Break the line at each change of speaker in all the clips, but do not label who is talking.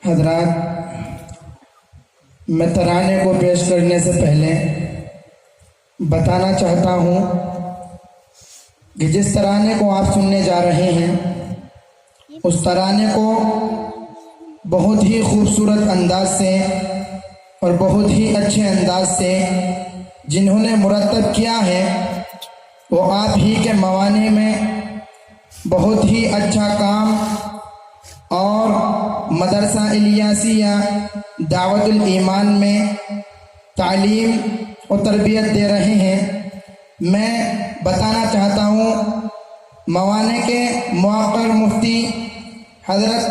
حضرات، میں ترانے کو پیش کرنے سے پہلے بتانا چاہتا ہوں کہ جس ترانے کو آپ سننے جا رہے ہیں اس ترانے کو بہت ہی خوبصورت انداز سے اور بہت ہی اچھے انداز سے جنہوں نے مرتب کیا ہے وہ آپ ہی کے موانع میں بہت ہی اچھا کام اور مدرسہ الیاسیہ دعوت الایمان میں تعلیم اور تربیت دے رہے ہیں۔ میں بتانا چاہتا ہوں موانع کے موقر مفتی حضرت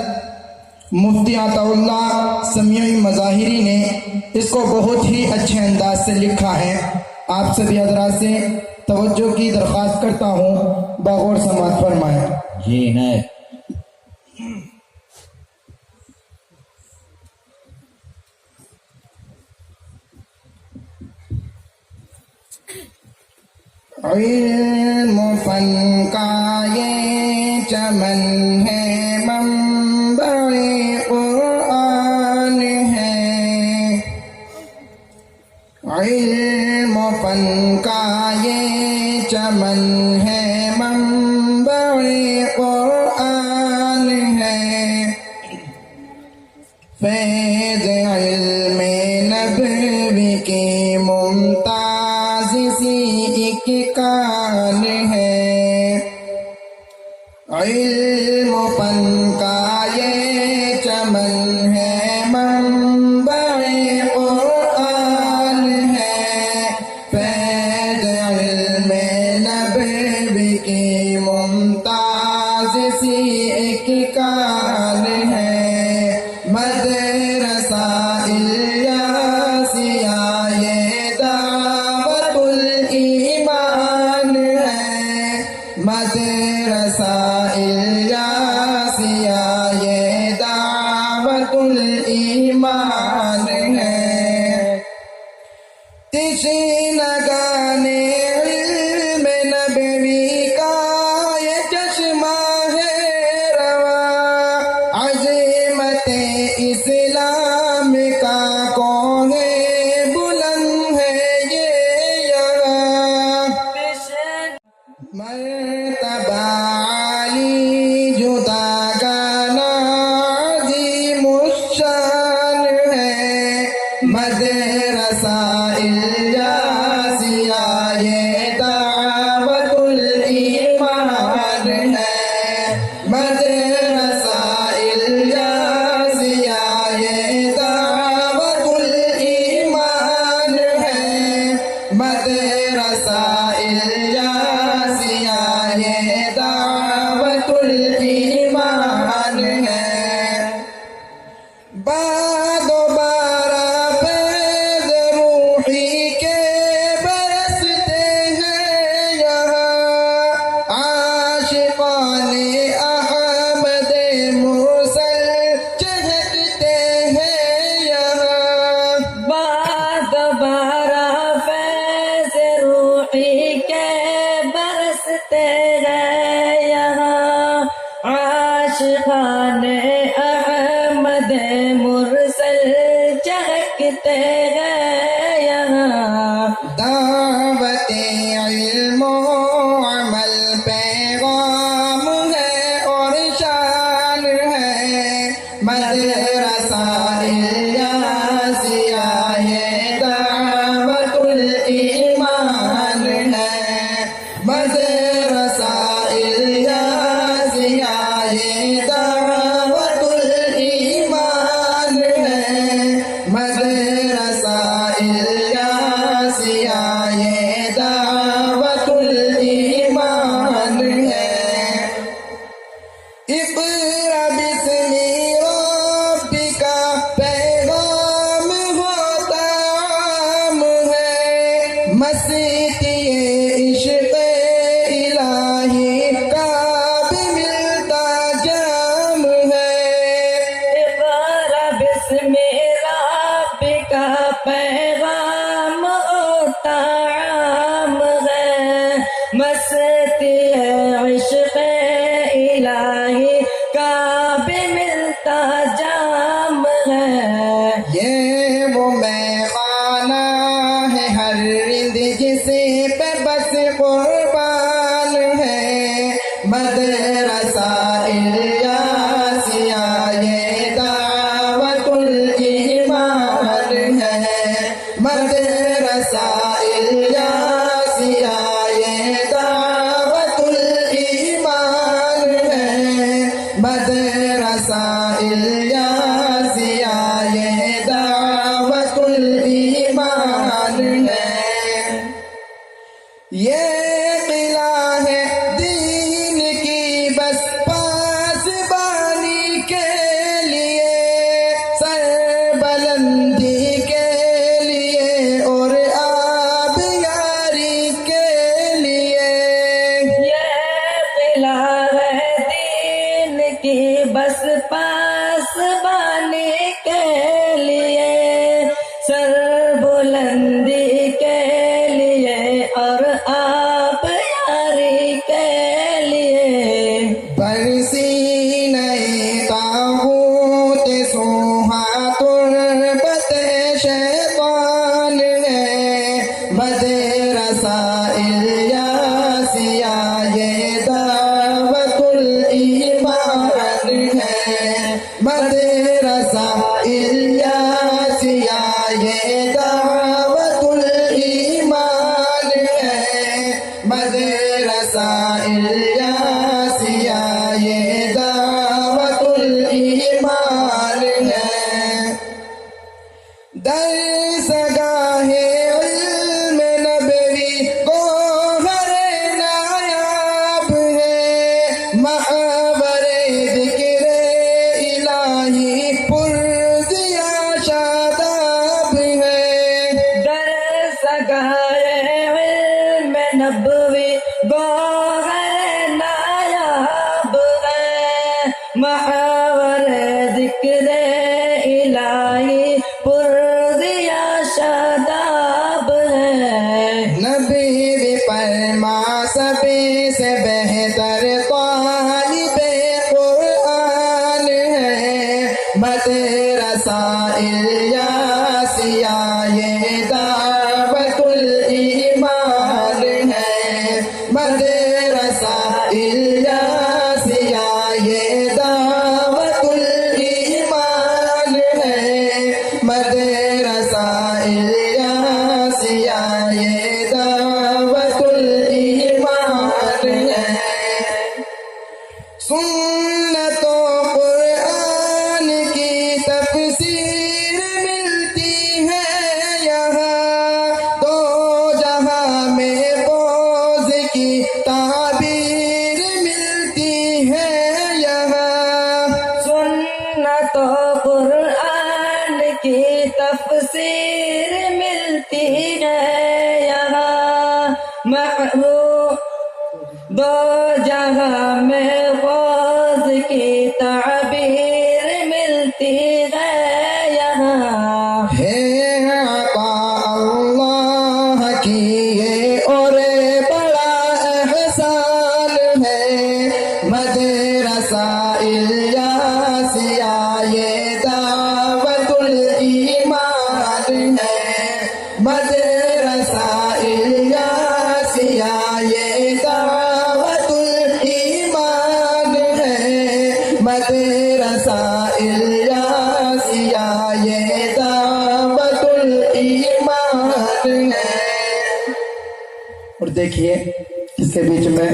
مفتی عطا اللہ سمیعی مظاہری نے اس کو بہت ہی اچھے انداز سے لکھا ہے۔ آپ سبھی حضرات سے توجہ کی درخواست کرتا ہوں، بغور سماعت فرمائیں۔
جی ہے
علم فن کا یہ چمن ہے، منبع قرآن ہے۔ علم فن کا یہ چمن ہے، منبع قرآن ہے۔ فیض علم نبوی کی ممتاز سی ایک کان ہے۔ علم فن کا یہ چمن ہے، منبع قرآن ہے۔ فیض علم نبوی کی ممتاز سی ایک کان ہے۔ مدرسہ الیاسیہ یہ دعوت الایمان ہے۔ مدرسہ الیاسیہ یہ دعوت الایمان ہے۔ تشنہ گانے علم نبوی کا یہ چشمہ ہے رواں، عظمت اسلام کا کون بلند ہے یہ یہاں۔ مرتبہ عالی جدا گانا عظیم الشان ہے۔ مدرسہ الیاسیہ یہ دعوت الایمان ہے۔ مدرسہ الیاسیہ یہ دعوت الایمان ہے۔ مدرسہ الیاسیہ یہ دعوت الایمان ہے۔ باد و بارہ فیض روحی کے برستے ہیں یہاں، عاشقان احمد مرسل چہکتے ہیں یہاں۔
باد بارہ فیض روحی کے برستے ہیں یہاں، عاشقان احمد مرسل چہکتے ہیں یہاں۔
دعوت علم و عمل پیغام ہے اور شان ہے۔ مدرسہ الیاسیہ یہ دعوت الایمان ہے۔ مدرسہ الیاسیہ یہ دعوت الایمان ہے۔ مدرسہ الیاسیہ یہ دعوت الایمان ہے۔ اقرأ باسم
ملتا جام ہے،
یہ وہ میں خانہ ہے ہر رند جسے پہ بس قربان ہے، مدرسہ الیاسیہ یہ دعوت الایمان ہے، مدرسہ الیاسیہ یہ دعوت الایمان ہے، مدرسہ الیاسیہ یہ دعوت الایمان ہے، یہ قلعہ ہے دین کی بس پاسبانی کے لیے، سر بلندی کے لیے اور آب یاری کے لیے،
یہ قلعہ ہے دین کی بس پاسبانی کے لیے، سر بلندی کے لیے اور آپ یاری کے لیے،
برسی نئی تاغوت سوہا تربت شیطان ہے، مدرسہ الیاسیہ یہ دعوت الایمان ہے، مدرسہ الیاسیہ یہ دعوت الایمان ہے، مدرسہ الیاسیہ یہ دعوت الایمان ہے، درسگاہ علم نبوی گوہر نایاب ہے، محور ذکر الہی پرزیا شاداب ہے،
درسگاہ علم نبوی گوہر نایاب ہے، محور ذکر الہی پرزیا شاداب ہے،
نبی فرما سب سے بہتر طالب قرآن ہے، مدرسہ الیاسیہ یہ دعوت الایمان ہے، مدرسہ الیاسیہ یہ دعوت الایمان ہے، مدرسہ الیاسیہ یہ دعوت الایمان ہے، سنت و قرآن کی تفسیر ملتی ہے یہاں، دو جہاں میں فوز کی تعبیر ملتی ہے یہاں،
سنت و قرآن کی تفسیر ملتی ہے یہاں، محبوب دو جہاں میں فوز کی تعبیر ملتی ہے یہاں،
ہے عطا اللہ کی یہ اور بڑا احسان ہے، مدرسہ الیاسیہ یہ دعوت الایمان ہے، مدرسہ الیاسیہ یہ دعوت الایمان ہے، مدرسہ الیاسیہ یہ دعوت الایمان ہے، اور دیکھیے اس کے بیچ میں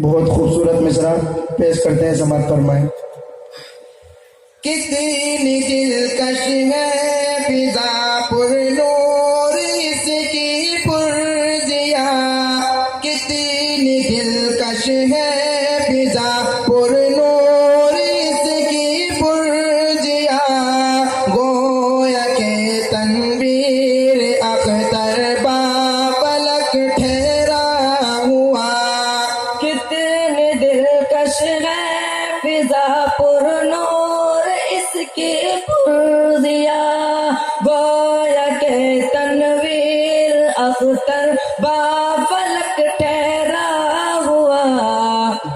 بہت خوبصورت مصرع پیش کرتے ہیں، سماعت فرمائیں، کتنی دلکش ہے فضا پر نور اس کی پرزیا، کتنی دلکش ہے فضا پر نور اس کی پرزیا، گویا کہ تنویر اختر با فلک ٹھہرا ہوا،
کتنی دلکش ہے فضا پر نور اس کی پرزیا، گویا کہ تنویر اختر با فلک ٹھہرا ہوا،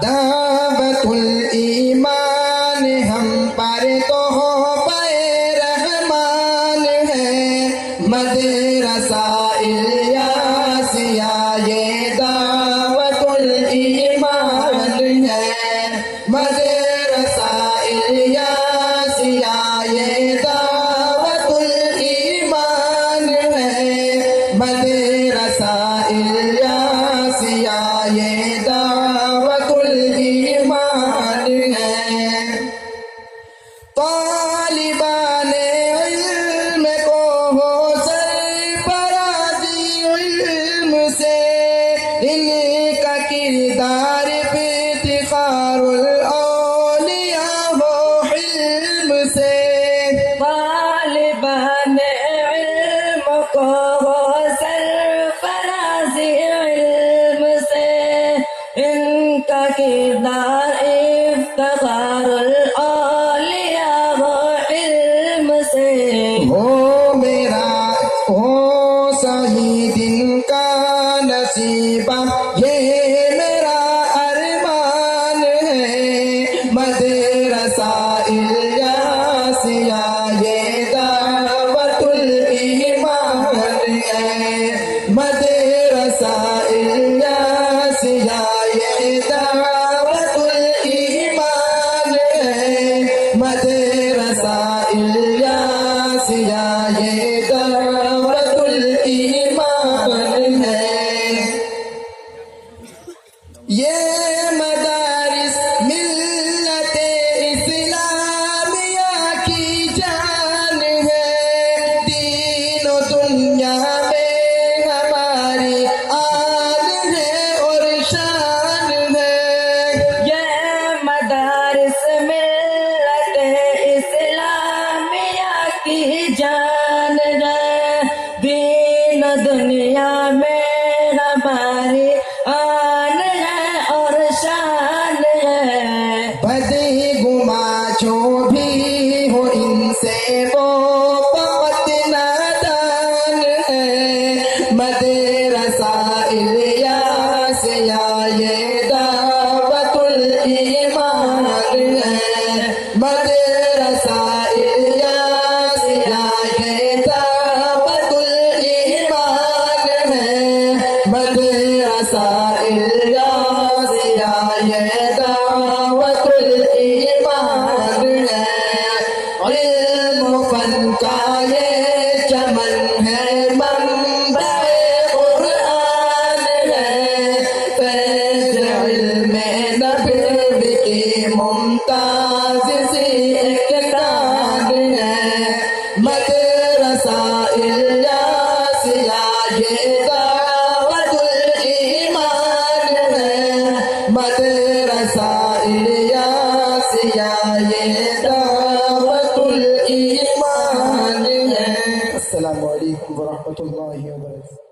دعوت الایمان ہم دیدار تحفہ رحمان ہے مدرسہ الیاسیہ یہ دعوت الایمان ہے مدرسہ الیاسیہ یہ دعوت الایمان ہے مدرسہ الیاسیہ یہ دعوت الایمان ہے طالبان علم کو ہو سرفرازی علم سے ان کا کردار پہ افتخار الاولیاء ہو حلم سے
طالبان علم کو ہو سرفرازی علم سے ان کا کردار افتخار الاولیاء ہو علم سے
ہو میرا ہو صحیح دن کا نصیبہ یہ میرا ارمان ہے مدرسہ الیاسیہ یہ دعوت الایمان ہے مدرسہ الیاسیہ یہ دعوت الایمان ہے مدرسہ الیاسیہ یہ دعوت الایمان ہے یہ مدارس ملت اسلامیہ کی جان ہے دین و دنیا میں ہماری آن ہے اور شان ہے
یہ مدارس ملت اسلامیہ کی جان ہے دین و دنیا میں ہماری آن ہے اور شان ہے
بدگما جو بھی ہو ان سے وہ بہت نادان ہے مدرسہ الیاسیہ یہ دعوت الایمان ہے مدرسہ الیاسیہ یہ دعوت الایمان ہے مدرسہ الیاسیہ یہ دعوت الایمان ہے علم و فن کا یہ چمن ہے منبع قرآن ہے فیض علم نبوی کی ممتاز سی ایک دان ہے مدرسہ الیاسیہ یہ دعوت الایمان ہے مدرسہ الیاسیہ یہ دعوت الایمان ہے السلام علیکم ورحمۃ اللہ وبرکاتہ